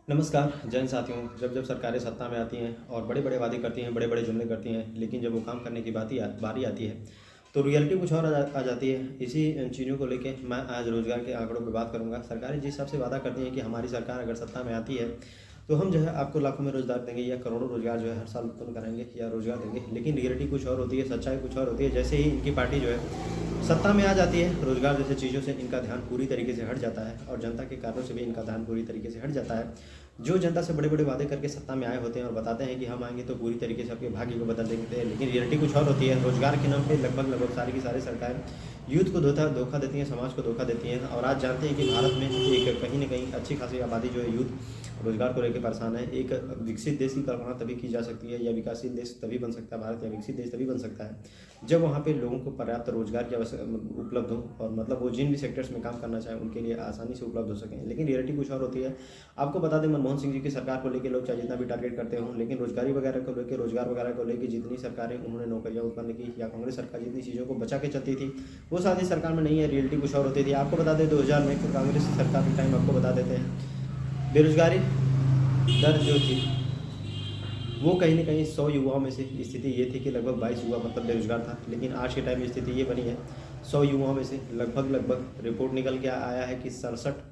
नमस्कार जैन साथियों। जब सरकारें सत्ता में आती हैं और बड़े बड़े वादे करती हैं, बड़े बड़े जुमले करती हैं, लेकिन जब वो काम करने की बारी आती है तो रियलिटी कुछ और आ जाती है। इसी चीज़ों को लेके मैं आज रोज़गार के आंकड़ों पे बात करूंगा। सरकारें जिस हिसाब से वादा करती हैं कि हमारी सरकार अगर सत्ता में आती है तो हम जो है आपको लाखों में रोज़गार देंगे या करोड़ों रोज़गार जो है हर साल उत्पन्न कराएंगे या रोज़गार देंगे, लेकिन रियलिटी कुछ और होती है, सच्चाई कुछ और होती है। जैसे ही इनकी पार्टी जो है सत्ता में आ जाती है, रोज़गार जैसे चीज़ों से इनका ध्यान पूरी तरीके से हट जाता है और जनता के कार्यों से भी इनका ध्यान पूरी तरीके से हट जाता है। जो जनता से बड़े बड़े वादे करके सत्ता में आए होते हैं और बताते हैं कि हम आएंगे तो पूरी तरीके से आपके भाग्य को बदल देंगे, लेकिन रियलिटी कुछ और होती है। रोज़गार के नाम पे लगभग लगभग सारी की सारी सरकारें यूथ को धोखा देती हैं, समाज को धोखा देती हैं। और आज जानते हैं कि भारत में एक कहीं न कहीं अच्छी खासी आबादी जो है यूथ रोज़गार को लेकर परेशान है। एक विकसित देश की कल्पना तभी की जा सकती है या विकासशील देश तभी बन सकता है, भारत या विकसित देश तभी बन सकता है जब वहाँ पे लोगों को पर्याप्त रोज़गार की उपलब्ध हो और मतलब वो जिन भी सेक्टर्स में काम करना चाहें उनके लिए आसानी से उपलब्ध हो सकें। लेकिन रियलिटी कुछ और होती है। आपको बता दें, मनमोहन सिंह जी की सरकार को लेकर लोग चाहे जितना भी टारगेट करते हों, लेकिन रोजगारी वगैरह को लेकर, रोजगार वगैरह को लेकर जितनी सरकारें उन्होंने नौकरियां उत्पन्न की या कांग्रेस सरकार जितनी चीज़ों को बचा के चलती थी वो सारी सरकार में नहीं है। रियलिटी कुछ और होती थी। आपको बता दें 2000 में कांग्रेस सरकार के टाइम आपको बता देते हैं बेरोजगारी दर जो थी वो कहीं न कहीं 100 युवाओं में से स्थिति ये थी कि लगभग 22 युवा मतलब बेरोजगार था। लेकिन आज के टाइम में स्थिति ये बनी है 100 युवाओं में से लगभग रिपोर्ट निकल के आया है कि 67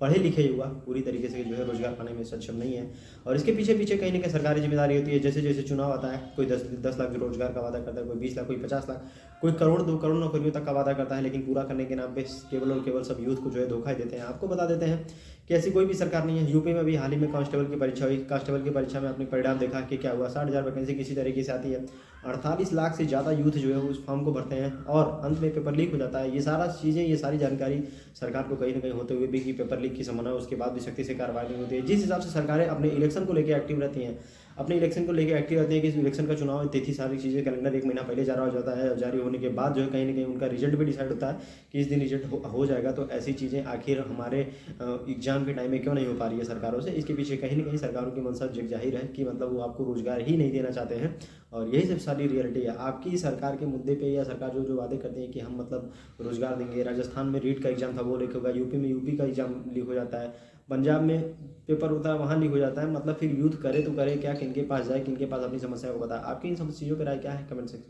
पढ़े लिखे युवा पूरी तरीके से जो है रोजगार पाने में सक्षम नहीं है। और इसके पीछे पीछे कहीं ना कहीं सरकारी जिम्मेदारी होती है। जैसे जैसे चुनाव आता है, कोई 10 लाख रोजगार का वादा करता है, कोई 20 लाख, कोई 50 लाख, कोई करोड़ 2 करोड़ नौकरियों तक का वादा करता है, लेकिन पूरा करने के नाम पे केवल और केवल सब यूथ को जो है धोखा देते हैं। आपको बता देते हैं कि ऐसी कोई भी सरकार नहीं है। यूपी में भी हाल ही में कांस्टेबल की परीक्षा हुई। कांस्टेबल की परीक्षा में अपने परिणाम देखा कि क्या हुआ, 60,000 वैकेंसी किसी तरीके से आती है, 48 लाख से ज़्यादा यूथ जो है उस फॉर्म को भरते हैं और अंत में पेपर लीक हो जाता है। ये सारा चीज़ें, ये सारी जानकारी सरकार को कहीं ना कहीं होते हुए भी कि पेपर लीक की संभावना है, उसके बाद भी सख्ती से कार्रवाई नहीं होती है। जिस हिसाब से सरकारें अपने इलेक्शन को लेकर एक्टिव रहती हैं, अपने इलेक्शन को लेकर एक्टिव रहती है कि इस इलेक्शन का चुनाव है, तिथि सारी चीज़ें कैलेंडर 1 महीना पहले जारी हो जाता है और जारी होने के बाद जो है कहीं ना कहीं उनका रिजल्ट भी डिसाइड होता है कि इस दिन रिजल्ट हो जाएगा। तो ऐसी चीज़ें आखिर हमारे एग्जाम के टाइम में क्यों नहीं हो पा रही है सरकारों से? इसके पीछे कहीं ना कहीं सरकारों की मंशा जग जाहिर है कि मतलब वो आपको रोजगार ही नहीं देना चाहते हैं। और यही सब सारी रियलिटी है आपकी सरकार के मुद्दे पे। या सरकार जो जो वादे करते हैं कि हम मतलब रोजगार देंगे, राजस्थान में रीट का एग्जाम था वो लीक होगा, यूपी में यूपी का एग्जाम लीक हो जाता है, पंजाब में पेपर होता है वहाँ लीक हो जाता है। मतलब फिर यूथ करे तो करे क्या, किनके पास जाए, किनके पास अपनी समस्या को बताए? आपकी इन सब चीज़ों पर राय क्या है? Comment section